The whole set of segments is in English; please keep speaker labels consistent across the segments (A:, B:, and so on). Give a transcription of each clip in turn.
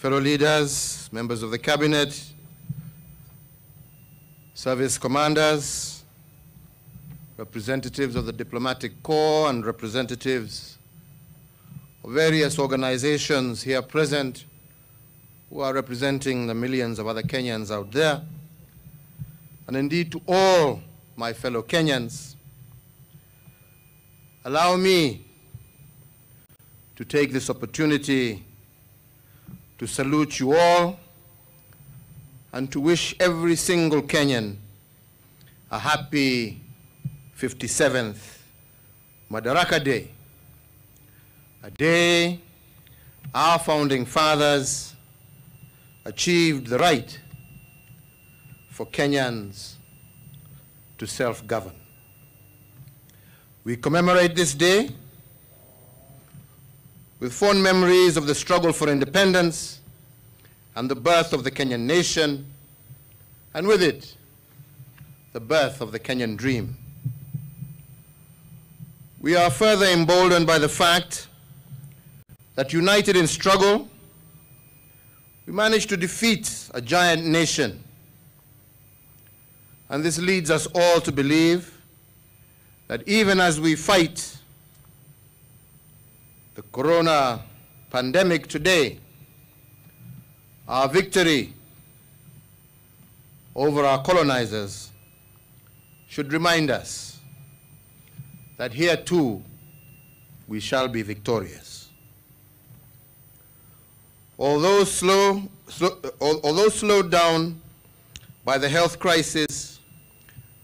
A: fellow leaders, members of the cabinet, service commanders, representatives of the diplomatic corps and representatives of various organizations here present who are representing the millions of other Kenyans out there, and indeed to all my fellow Kenyans, allow me to take this opportunity to salute you all and to wish every single Kenyan a happy 57th Madaraka Day, a day our founding fathers achieved the right for Kenyans to self-govern. We commemorate this day with fond memories of the struggle for independence and the birth of the Kenyan nation, and with it, the birth of the Kenyan dream. We are further emboldened by the fact that united in struggle, we managed to defeat a giant nation. And this leads us all to believe that even as we fight the corona pandemic today, our victory over our colonizers should remind us that here too we shall be victorious. Although slowed down by the health crisis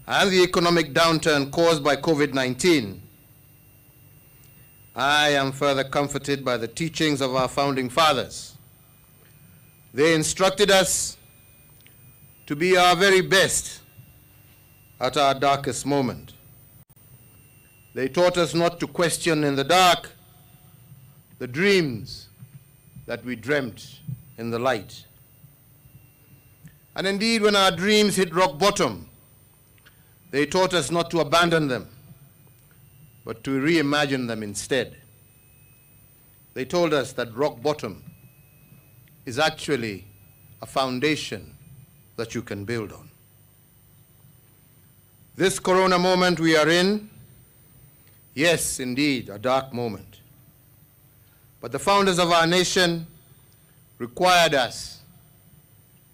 A: and the economic downturn caused by COVID-19, I am further comforted by the teachings of our founding fathers. They instructed us to be our very best at our darkest moment. They taught us not to question in the dark the dreams that we dreamt in the light. And indeed, when our dreams hit rock bottom, they taught us not to abandon them, but to reimagine them instead. They told us that rock bottom is actually a foundation that you can build on. This corona moment we are in, yes, indeed, a dark moment. But the founders of our nation required us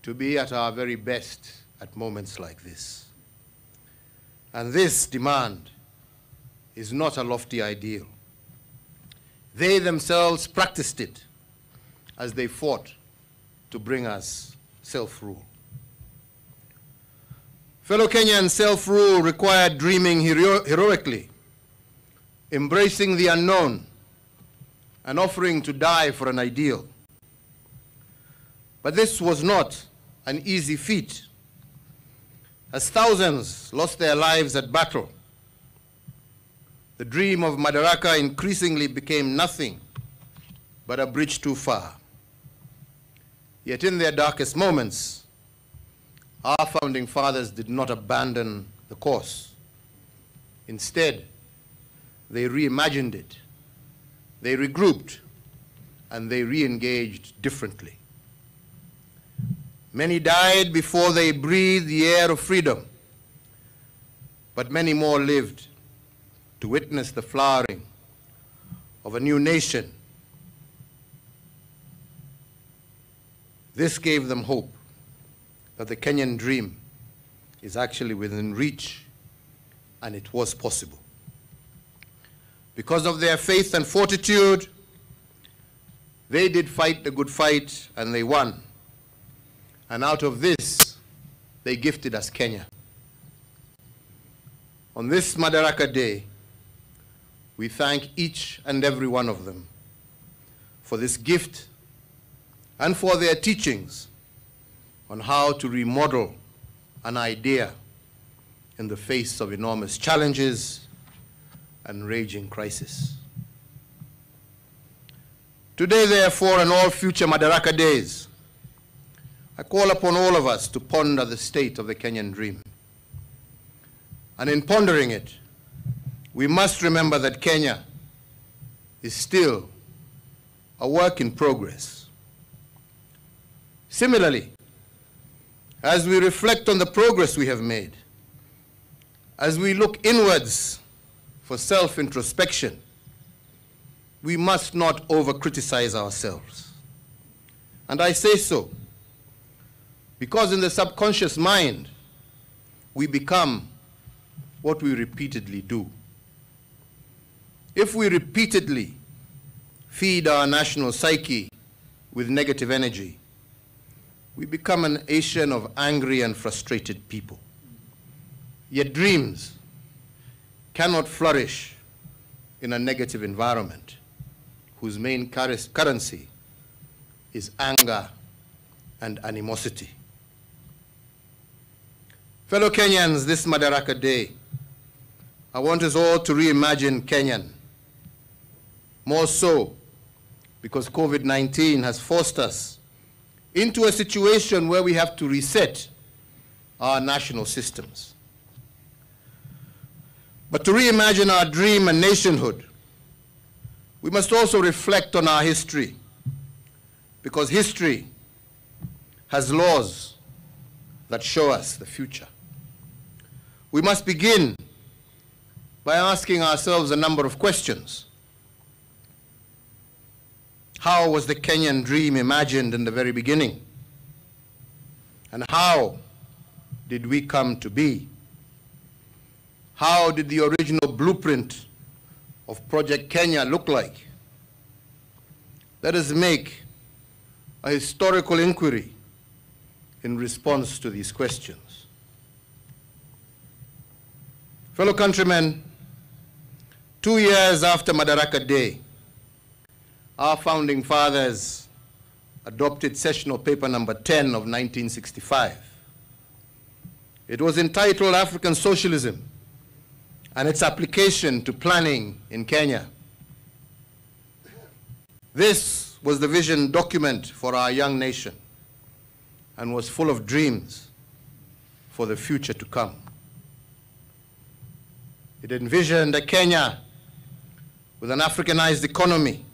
A: to be at our very best at moments like this. And this demand is not a lofty ideal. They themselves practiced it as they fought to bring us self-rule. Fellow Kenyans, self-rule required dreaming heroically, embracing the unknown, and offering to die for an ideal. But this was not an easy feat, as thousands lost their lives at battle. The dream of Madaraka increasingly became nothing but a bridge too far. Yet in their darkest moments, our founding fathers did not abandon the course. Instead, they reimagined it, they regrouped, and they re-engaged differently. Many died before they breathed the air of freedom, but many more lived to witness the flowering of a new nation. This gave them hope that the Kenyan dream is actually within reach, and it was possible. Because of their faith and fortitude, they did fight the good fight, and they won. And out of this, they gifted us Kenya. On this Madaraka Day, we thank each and every one of them for this gift and for their teachings on how to remodel an idea in the face of enormous challenges and raging crisis. Today, therefore, and all future Madaraka days, I call upon all of us to ponder the state of the Kenyan dream. And in pondering it, we must remember that Kenya is still a work in progress. Similarly, as we reflect on the progress we have made, as we look inwards for self-introspection, we must not over-criticize ourselves. And I say so because in the subconscious mind, we become what we repeatedly do. If we repeatedly feed our national psyche with negative energy, we become an nation of angry and frustrated people. Yet dreams cannot flourish in a negative environment whose main currency is anger and animosity. Fellow Kenyans, this Madaraka Day, I want us all to reimagine Kenyan. More so because COVID-19 has forced us into a situation where we have to reset our national systems. But to reimagine our dream and nationhood, we must also reflect on our history, because history has laws that show us the future. We must begin by asking ourselves a number of questions. How was the Kenyan dream imagined in the very beginning? And how did we come to be? How did the original blueprint of Project Kenya look like? Let us make a historical inquiry in response to these questions. Fellow countrymen, 2 years after Madaraka Day, our founding fathers adopted sessional paper number 10 of 1965. It was entitled African Socialism and its application to planning in Kenya. This was the vision document for our young nation and was full of dreams for the future to come. It envisioned a Kenya with an Africanized economy,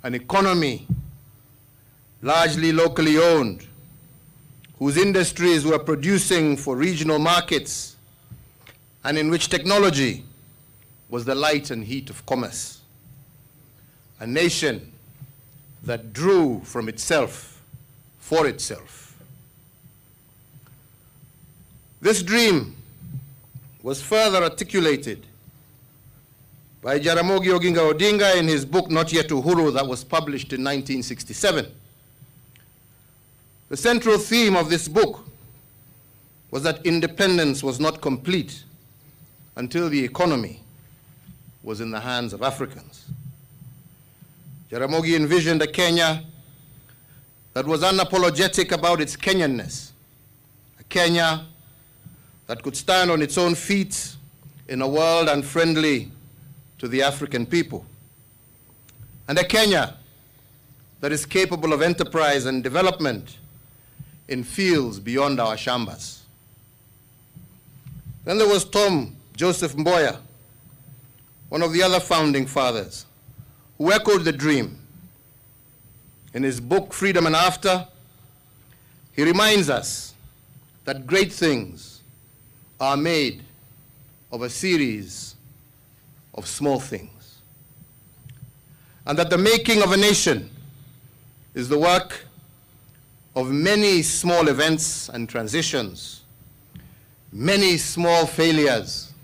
A: an economy largely locally owned, whose industries were producing for regional markets, and in which technology was the light and heat of commerce. A nation that drew from itself for itself. This dream was further articulated by Jaramogi Oginga Odinga in his book, Not Yet Uhuru, that was published in 1967. The central theme of this book was that independence was not complete until the economy was in the hands of Africans. Jaramogi envisioned a Kenya that was unapologetic about its Kenyanness, a Kenya that could stand on its own feet in a world unfriendly to the African people, and a Kenya that is capable of enterprise and development in fields beyond our shambas. Then there was Tom Joseph Mboya, one of the other founding fathers, who echoed the dream. In his book, Freedom and After, he reminds us that great things are made of a series of small things, and that the making of a nation is the work of many small events and transitions, many small failures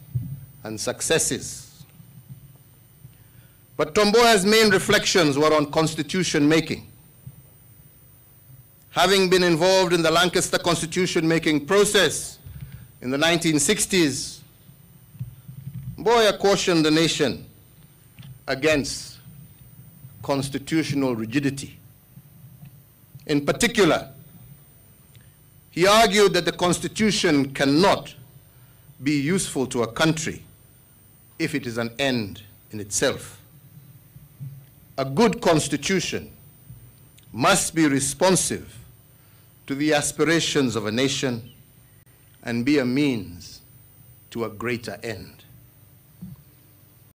A: and successes. But Tom Mboya's main reflections were on constitution making. Having been involved in the Lancaster constitution making process in the 1960s, Mboya cautioned the nation against constitutional rigidity. In particular, he argued that the Constitution cannot be useful to a country if it is an end in itself. A good Constitution must be responsive to the aspirations of a nation and be a means to a greater end.